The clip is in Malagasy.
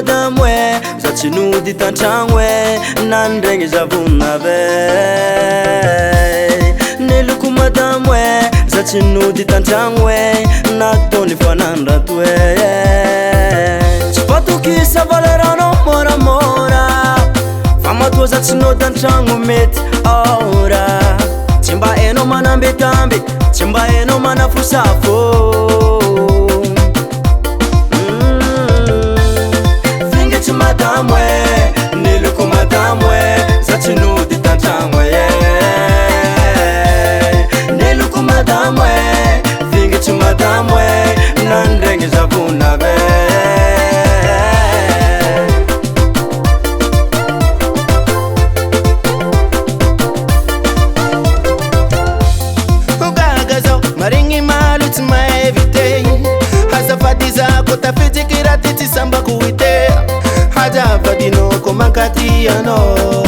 madame we za tsy nody tantragno e nandregny zavona ve neloko madame we za tsy nody tantragno e nataony fanandrato e tsy fatokisa valeranao moramora fa matoa za tsy nody tantragno mety ora tsy mba hainao manambetambe tsy mba hainao manafosafo vingatsy madame we neloko madame we za tsy nody tantragno e neloko madame we vingatsy madame we nandregny zavona ve maringi malu tsy maevite azafady zako tafitsikiraty tsy samba kuite hajavadinoko mankatianao